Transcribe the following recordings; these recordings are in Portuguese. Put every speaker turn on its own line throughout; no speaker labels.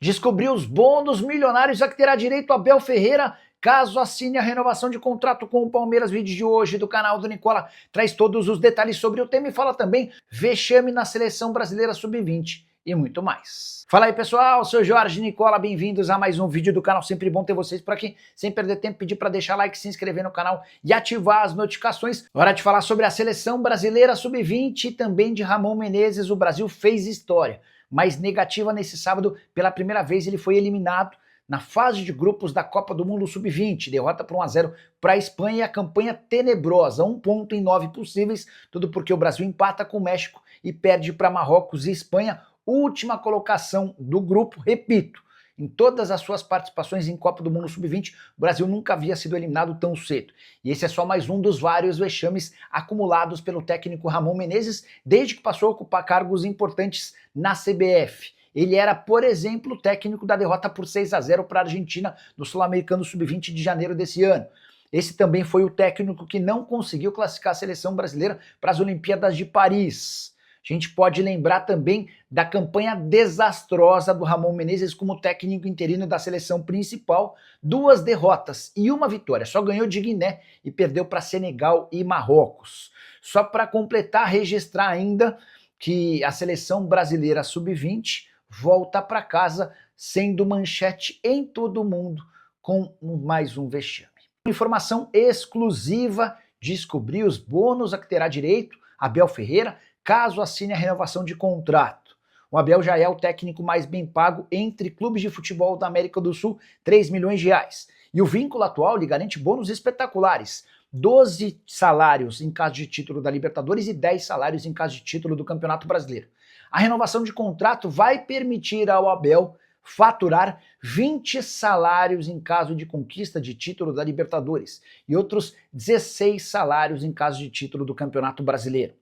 Descobriu os bônus milionários a que terá direito Abel Ferreira caso assine a renovação de contrato com o Palmeiras. Vídeo de hoje do canal do Nicola traz todos os detalhes sobre o tema e fala também vexame na seleção brasileira sub-20 e muito mais. Fala aí pessoal, sou Jorge Nicola, bem-vindos a mais um vídeo do canal, sempre bom ter vocês por aqui. Sem perder tempo, pedir para deixar like, se inscrever no canal e ativar as notificações. Hora de falar sobre a seleção brasileira sub-20 e também de Ramon Menezes. O Brasil fez história, mas negativa nesse sábado. Pela primeira vez ele foi eliminado na fase de grupos da Copa do Mundo Sub-20, derrota por 1-0 para a Espanha e a campanha tenebrosa, 1 ponto em 9 possíveis, tudo porque o Brasil empata com o México e perde para Marrocos e Espanha, última colocação do grupo. Repito, em todas as suas participações em Copa do Mundo Sub-20, o Brasil nunca havia sido eliminado tão cedo. E esse é só mais um dos vários vexames acumulados pelo técnico Ramon Menezes desde que passou a ocupar cargos importantes na CBF. Ele era, por exemplo, o técnico da derrota por 6-0 para a Argentina no Sul-Americano Sub-20 de janeiro desse ano. Esse também foi o técnico que não conseguiu classificar a seleção brasileira para as Olimpíadas de Paris. A gente pode lembrar também da campanha desastrosa do Ramon Menezes como técnico interino da seleção principal, 2 derrotas e 1 vitória, só ganhou de Guiné e perdeu para Senegal e Marrocos. Só para completar, registrar ainda que a seleção brasileira sub-20 volta para casa sendo manchete em todo o mundo com mais um vexame. Informação exclusiva: descobrir os bônus a que terá direito Abel Ferreira caso assine a renovação de contrato. O Abel já é o técnico mais bem pago entre clubes de futebol da América do Sul, 3 milhões de reais. E o vínculo atual lhe garante bônus espetaculares: 12 salários em caso de título da Libertadores e 10 salários em caso de título do Campeonato Brasileiro. A renovação de contrato vai permitir ao Abel faturar 20 salários em caso de conquista de título da Libertadores e outros 16 salários em caso de título do Campeonato Brasileiro.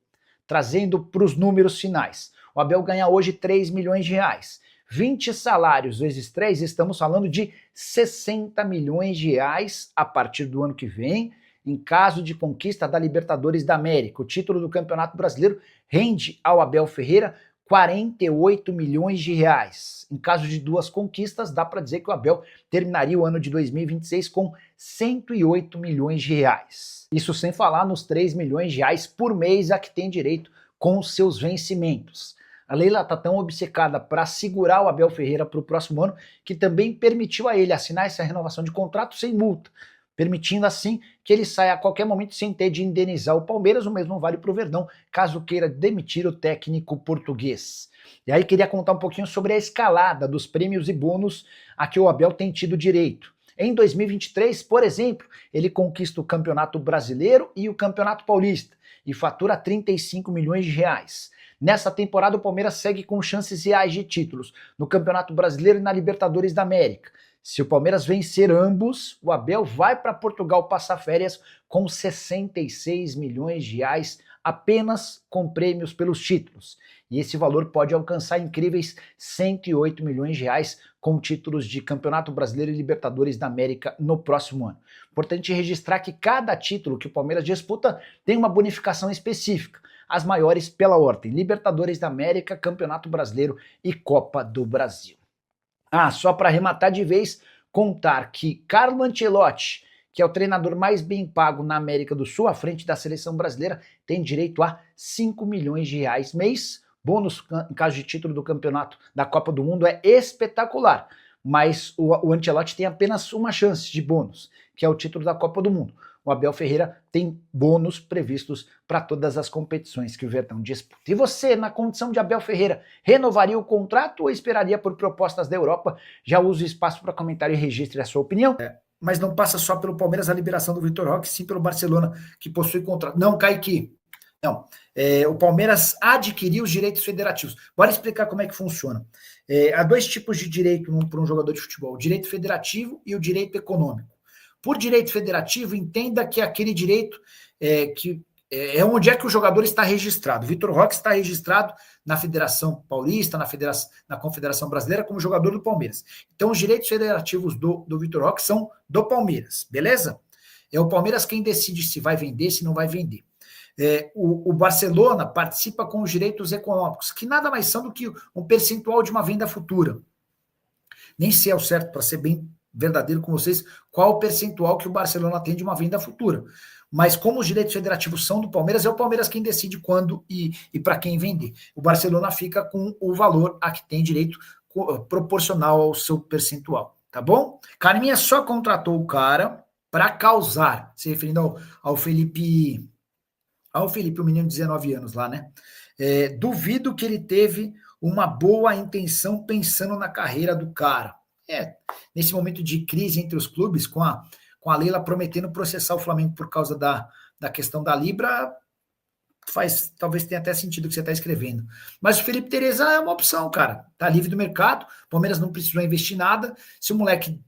Trazendo para os números finais, o Abel ganha hoje 3 milhões de reais. 20 salários vezes 3, estamos falando de 60 milhões de reais a partir do ano que vem, em caso de conquista da Libertadores da América. O título do Campeonato Brasileiro rende ao Abel Ferreira 48 milhões de reais. Em caso de 2 conquistas, dá para dizer que o Abel terminaria o ano de 2026 com 108 milhões de reais. Isso sem falar nos 3 milhões de reais por mês a que tem direito com seus vencimentos. A Leila está tão obcecada para segurar o Abel Ferreira para o próximo ano que também permitiu a ele assinar essa renovação de contrato sem multa, permitindo assim que ele saia a qualquer momento sem ter de indenizar o Palmeiras. O mesmo vale para o Verdão, caso queira demitir o técnico português. E aí queria contar um pouquinho sobre a escalada dos prêmios e bônus a que o Abel tem tido direito. Em 2023, por exemplo, ele conquista o Campeonato Brasileiro e o Campeonato Paulista e fatura 35 milhões de reais. Nessa temporada o Palmeiras segue com chances reais de títulos no Campeonato Brasileiro e na Libertadores da América. Se o Palmeiras vencer ambos, o Abel vai para Portugal passar férias com 66 milhões de reais apenas com prêmios pelos títulos. E esse valor pode alcançar incríveis 108 milhões de reais com títulos de Campeonato Brasileiro e Libertadores da América no próximo ano. Importante registrar que cada título que o Palmeiras disputa tem uma bonificação específica, as maiores pela ordem: Libertadores da América, Campeonato Brasileiro e Copa do Brasil. Só para arrematar de vez, contar que Carlo Ancelotti, que é o treinador mais bem pago na América do Sul, à frente da seleção brasileira, tem direito a 5 milhões de reais mês. Bônus em caso de título do campeonato da Copa do Mundo é espetacular, mas o Ancelotti tem apenas uma chance de bônus, que é o título da Copa do Mundo. O Abel Ferreira tem bônus previstos para todas as competições que o Verdão disputa. E você, na condição de Abel Ferreira, renovaria o contrato ou esperaria por propostas da Europa? Já use o espaço para comentário e registre a sua opinião. Mas não passa só pelo Palmeiras a liberação do Vitor Roque, sim pelo Barcelona, que possui contrato. Não, Kaique. Não. O Palmeiras adquiriu os direitos federativos. Bora explicar como é que funciona. Há 2 tipos de direito para um jogador de futebol: o direito federativo e o direito econômico. Por direito federativo, entenda que é aquele direito que é onde é que o jogador está registrado. Vitor Roque está registrado na Federação Paulista, na Confederação Brasileira, como jogador do Palmeiras. Então, os direitos federativos do Vitor Roque são do Palmeiras, beleza? É o Palmeiras quem decide se vai vender, se não vai vender. O Barcelona participa com os direitos econômicos, que nada mais são do que um percentual de uma venda futura. nem sei ao certo, para ser bem verdadeiro com vocês, qual o percentual que o Barcelona tem de uma venda futura. Mas como os direitos federativos são do Palmeiras, é o Palmeiras quem decide quando e para quem vender. O Barcelona fica com o valor a que tem direito proporcional ao seu percentual, tá bom? Carminha só contratou o cara para causar, se referindo ao Felipe, o menino de 19 anos lá, né? Duvido que ele teve uma boa intenção pensando na carreira do cara. Nesse momento de crise entre os clubes, com a Leila prometendo processar o Flamengo por causa da questão da Libra, talvez tenha até sentido o que você está escrevendo. Mas o Felipe Tereza é uma opção, cara. Tá livre do mercado, o Palmeiras não precisou investir nada. Se o moleque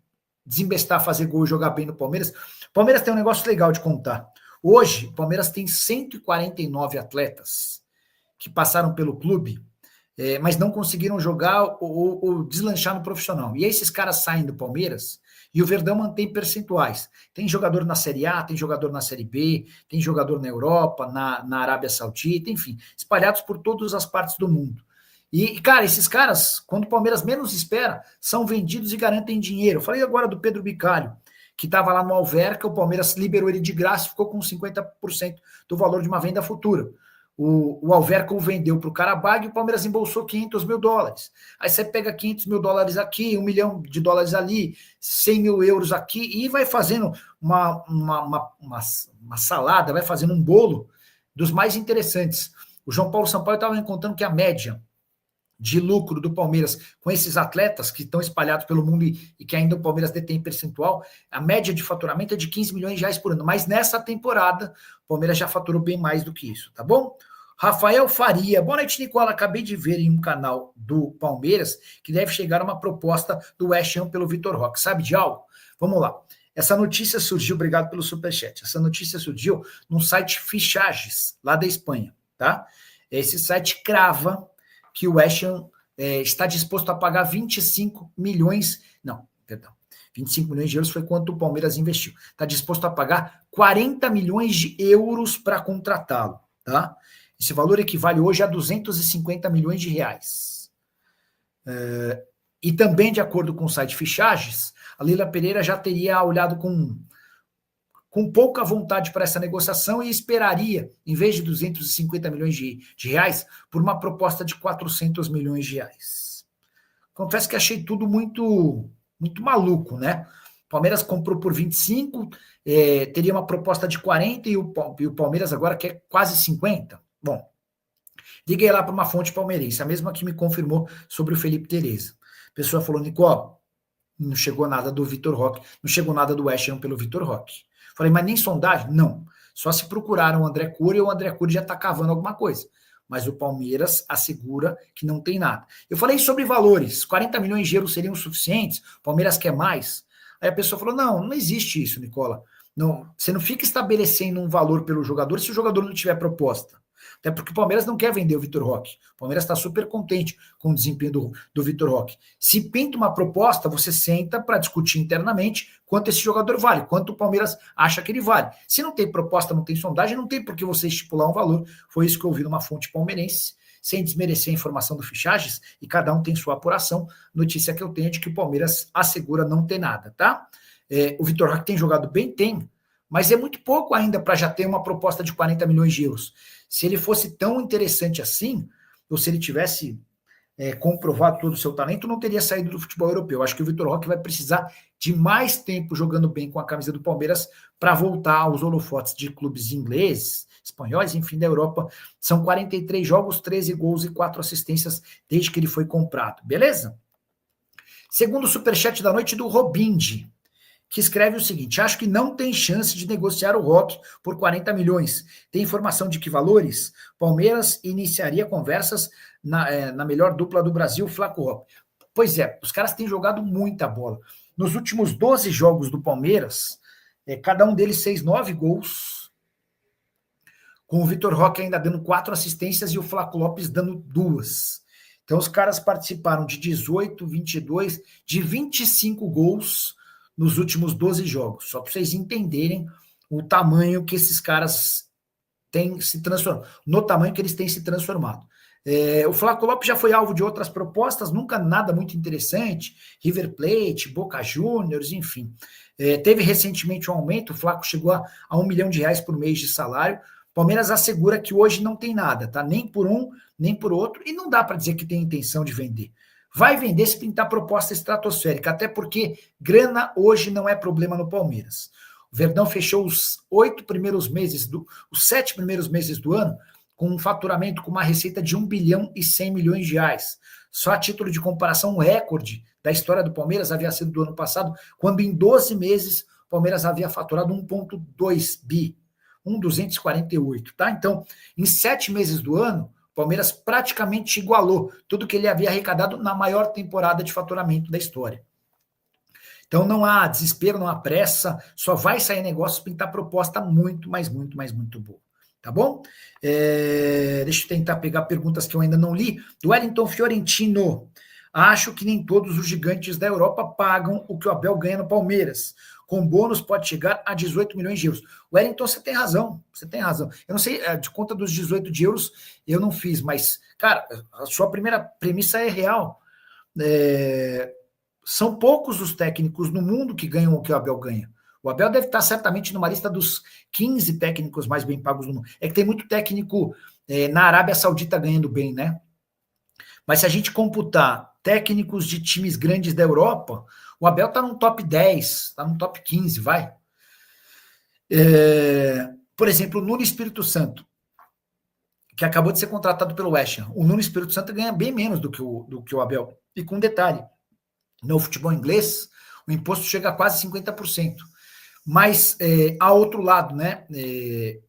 desembestar, fazer gol e jogar bem no Palmeiras, o Palmeiras tem um negócio legal de contar. Hoje, o Palmeiras tem 149 atletas que passaram pelo clube, mas não conseguiram jogar ou deslanchar no profissional. E aí esses caras saem do Palmeiras e o Verdão mantém percentuais. Tem jogador na Série A, tem jogador na Série B, tem jogador na Europa, na Arábia Saudita, enfim, espalhados por todas as partes do mundo. E, cara, esses caras, quando o Palmeiras menos espera, são vendidos e garantem dinheiro. Eu falei agora do Pedro Bicalho, que estava lá no Alverca, o Palmeiras liberou ele de graça e ficou com 50% do valor de uma venda futura. O Alverca o vendeu para o Karabag e o Palmeiras embolsou $500 mil. Aí você pega $500 mil aqui, $1 milhão ali, 100 mil euros aqui, e vai fazendo uma salada, vai fazendo um bolo dos mais interessantes. O João Paulo Sampaio estava me contando que a média de lucro do Palmeiras com esses atletas que estão espalhados pelo mundo e que ainda o Palmeiras detém percentual, a média de faturamento é de 15 milhões de reais por ano. Mas nessa temporada, o Palmeiras já faturou bem mais do que isso, tá bom? Rafael Faria, boa noite, Nicola. Acabei de ver em um canal do Palmeiras que deve chegar uma proposta do West Ham pelo Vitor Roque. Sabe de algo? Vamos lá. Essa notícia surgiu, obrigado pelo superchat, essa notícia surgiu no site Fichages, lá da Espanha, tá? Esse site crava que o West Ham está disposto a pagar 25 milhões de euros foi quanto o Palmeiras investiu. Está disposto a pagar 40 milhões de euros para contratá-lo, tá? Esse valor equivale hoje a 250 milhões de reais. E também, de acordo com o site Fichages, a Leila Pereira já teria olhado com pouca vontade para essa negociação e esperaria, em vez de 250 milhões de reais, por uma proposta de 400 milhões de reais. Confesso que achei tudo muito, muito maluco, né? O Palmeiras comprou por 25, teria uma proposta de 40 e o Palmeiras agora quer quase 50. Bom, liguei lá para uma fonte palmeirense, a mesma que me confirmou sobre o Felipe Tereza. A pessoa falou, Nicola, não chegou nada do Vitor Roque, não chegou nada do West Ham pelo Vitor Roque. Falei, mas nem sondagem? Não. Só se procuraram o André Cury e o André Cury já está cavando alguma coisa. Mas o Palmeiras assegura que não tem nada. Eu falei sobre valores. 40 milhões de euros seriam suficientes? O Palmeiras quer mais? Aí a pessoa falou, não existe isso, Nicola. Não, você não fica estabelecendo um valor pelo jogador se o jogador não tiver proposta. Até porque o Palmeiras não quer vender o Vitor Roque. O Palmeiras está super contente com o desempenho do Vitor Roque. Se pinta uma proposta, você senta para discutir internamente quanto esse jogador vale, quanto o Palmeiras acha que ele vale. Se não tem proposta, não tem sondagem, não tem por que você estipular um valor. Foi isso que eu ouvi numa fonte palmeirense, sem desmerecer a informação do Fichages, e cada um tem sua apuração. Notícia que eu tenho é de que o Palmeiras assegura não ter nada, tá? O Vitor Roque tem jogado bem? Tem. Mas é muito pouco ainda para já ter uma proposta de 40 milhões de euros. Se ele fosse tão interessante assim, ou se ele tivesse comprovado todo o seu talento, não teria saído do futebol europeu. Acho que o Vitor Roque vai precisar de mais tempo jogando bem com a camisa do Palmeiras para voltar aos holofotes de clubes ingleses, espanhóis, enfim, da Europa. São 43 jogos, 13 gols e 4 assistências desde que ele foi comprado. Beleza? Segundo superchat da noite do Robindi, que escreve o seguinte, acho que não tem chance de negociar o Roque por 40 milhões. Tem informação de que valores? Palmeiras iniciaria conversas na melhor dupla do Brasil, Flaco Roque. Pois é, os caras têm jogado muita bola. Nos últimos 12 jogos do Palmeiras, cada um deles fez 9 gols, com o Vitor Roque ainda dando 4 assistências e o Flaco Lopes dando 2. Então os caras participaram de 18, 22, de 25 gols nos últimos 12 jogos, só para vocês entenderem o tamanho que esses caras têm se transformado, no tamanho que eles têm se transformado. O Flávio Lopes já foi alvo de outras propostas, nunca nada muito interessante, River Plate, Boca Juniors, enfim. Teve recentemente um aumento, o Flávio chegou a R$ 1 milhão por mês de salário. Palmeiras assegura que hoje não tem nada, tá? Nem por um, nem por outro, e não dá para dizer que tem intenção de vender. Vai vender se pintar proposta estratosférica, até porque grana hoje não é problema no Palmeiras. O Verdão fechou os 7 primeiros meses do ano com um faturamento, com uma receita de 1 bilhão e 100 milhões de reais. Só a título de comparação, um recorde da história do Palmeiras havia sido do ano passado, quando em 12 meses o Palmeiras havia faturado 1,2 bi, 1,248, tá? Então, em 7 meses do ano, o Palmeiras praticamente igualou tudo que ele havia arrecadado na maior temporada de faturamento da história. Então não há desespero, não há pressa, só vai sair negócio se pintar proposta muito boa. Tá bom? Deixa eu tentar pegar perguntas que eu ainda não li. Do Wellington Fiorentino. Acho que nem todos os gigantes da Europa pagam o que o Abel ganha no Palmeiras. Com bônus pode chegar a 18 milhões de euros. Wellington, você tem razão. Eu não sei, de conta dos 18 de euros, eu não fiz, mas, cara, a sua primeira premissa é real. São poucos os técnicos no mundo que ganham o que o Abel ganha. O Abel deve estar certamente numa lista dos 15 técnicos mais bem pagos do mundo. É que tem muito técnico na Arábia Saudita ganhando bem, né? Mas se a gente computar técnicos de times grandes da Europa, o Abel está no top 10, está no top 15, vai. Por exemplo, o Nuno Espírito Santo, que acabou de ser contratado pelo West Ham. O Nuno Espírito Santo ganha bem menos do que o Abel. E com um detalhe, no futebol inglês, o imposto chega a quase 50%. Mas, ao outro lado, né,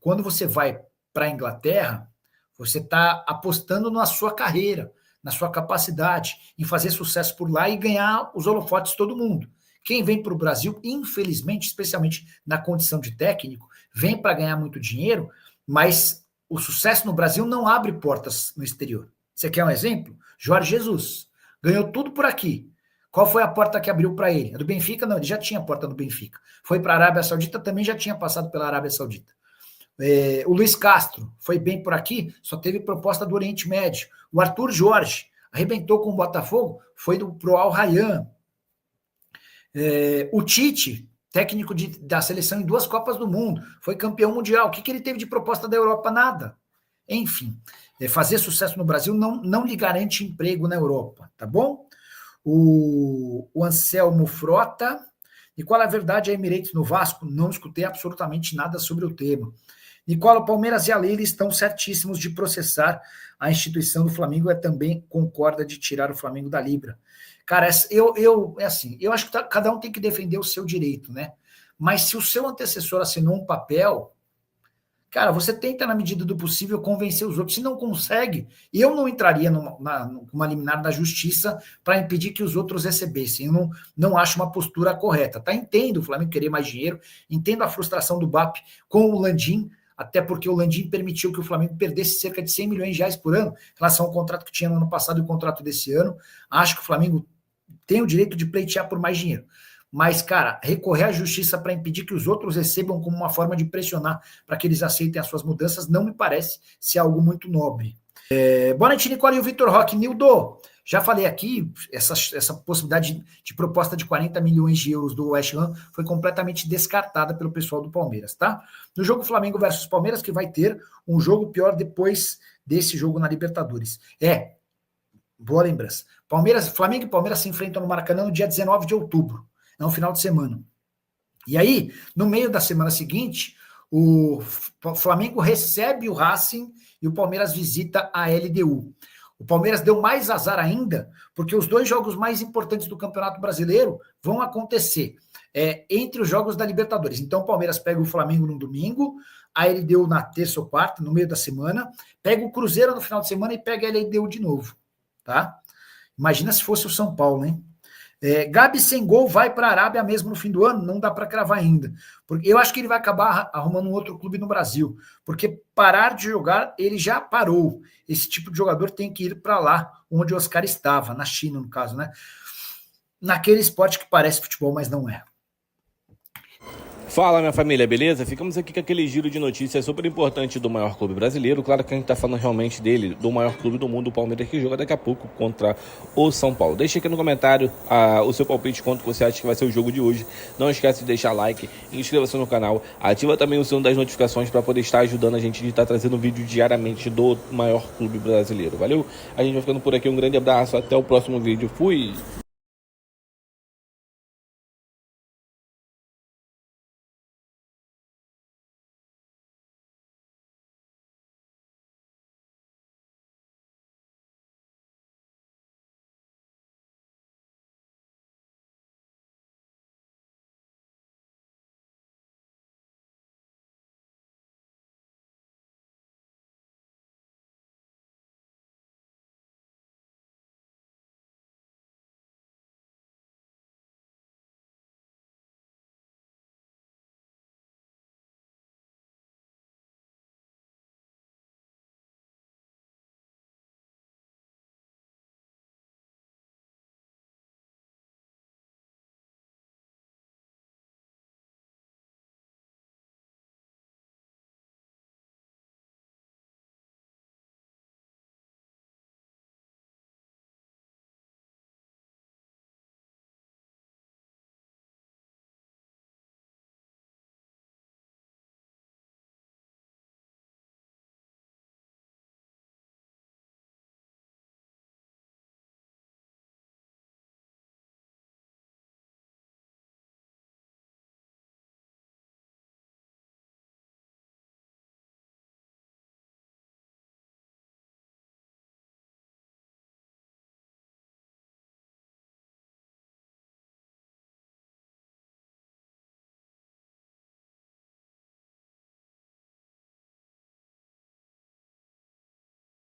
quando você vai para a Inglaterra, você está apostando na sua carreira, na sua capacidade, em fazer sucesso por lá e ganhar os holofotes de todo mundo. Quem vem para o Brasil, infelizmente, especialmente na condição de técnico, vem para ganhar muito dinheiro, mas o sucesso no Brasil não abre portas no exterior. Você quer um exemplo? Jorge Jesus. Ganhou tudo por aqui. Qual foi a porta que abriu para ele? A do Benfica? Não, ele já tinha a porta do Benfica. Foi para a Arábia Saudita, também já tinha passado pela Arábia Saudita. O Luiz Castro foi bem por aqui, só teve proposta do Oriente Médio. O Arthur Jorge arrebentou com o Botafogo, foi pro Al Rayyan. O Tite, técnico da seleção em 2 Copas do Mundo, foi campeão mundial. O que ele teve de proposta da Europa? Nada. Enfim, fazer sucesso no Brasil não lhe garante emprego na Europa, tá bom? O Anselmo Frota. Nicola, a verdade é Emirates no Vasco? Não escutei absolutamente nada sobre o tema. Nicola, Palmeiras e a Leila estão certíssimos de processar a instituição do Flamengo, também concorda de tirar o Flamengo da Libra. Cara, eu acho que cada um tem que defender o seu direito, né? Mas se o seu antecessor assinou um papel, cara, você tenta, na medida do possível, convencer os outros. Se não consegue, eu não entraria numa liminar da justiça para impedir que os outros recebessem. Eu não acho uma postura correta. Tá? Entendo o Flamengo querer mais dinheiro, entendo a frustração do BAP com o Landim, até porque o Landim permitiu que o Flamengo perdesse cerca de 100 milhões de reais por ano, em relação ao contrato que tinha no ano passado e o contrato desse ano. Acho que o Flamengo tem o direito de pleitear por mais dinheiro. Mas, cara, recorrer à justiça para impedir que os outros recebam como uma forma de pressionar para que eles aceitem as suas mudanças não me parece ser algo muito nobre. Boa noite, Nicole e o Vitor Roque. Nildo, já falei aqui, essa possibilidade de proposta de 40 milhões de euros do West Ham foi completamente descartada pelo pessoal do Palmeiras, tá? No jogo Flamengo versus Palmeiras, que vai ter um jogo pior depois desse jogo na Libertadores. Boa lembrança. Flamengo e Palmeiras se enfrentam no Maracanã no dia 19 de outubro. É um final de semana. E aí, no meio da semana seguinte, o Flamengo recebe o Racing e o Palmeiras visita a LDU. O Palmeiras deu mais azar ainda, porque os 2 jogos mais importantes do Campeonato Brasileiro vão acontecer entre os jogos da Libertadores. Então, o Palmeiras pega o Flamengo no domingo, a LDU na terça ou quarta, no meio da semana, pega o Cruzeiro no final de semana e pega a LDU de novo. Tá? Imagina se fosse o São Paulo, hein? Gabi sem gol vai para a Arábia mesmo no fim do ano? Não dá para cravar ainda. Porque eu acho que ele vai acabar arrumando um outro clube no Brasil. Porque parar de jogar, ele já parou. Esse tipo de jogador tem que ir para lá, onde o Oscar estava, na China, no caso, né? Naquele esporte que parece futebol, mas não é.
Fala, minha família, beleza? Ficamos aqui com aquele giro de notícias super importante do maior clube brasileiro. Claro que a gente tá falando realmente dele, do maior clube do mundo, o Palmeiras, que joga daqui a pouco contra o São Paulo. Deixa aqui no comentário o seu palpite, quanto você acha que vai ser o jogo de hoje. Não esquece de deixar like, inscreva-se no canal, ativa também o sino das notificações para poder estar ajudando a gente de estar trazendo vídeo diariamente do maior clube brasileiro. Valeu? A gente vai ficando por aqui, um grande abraço, até o próximo vídeo. Fui!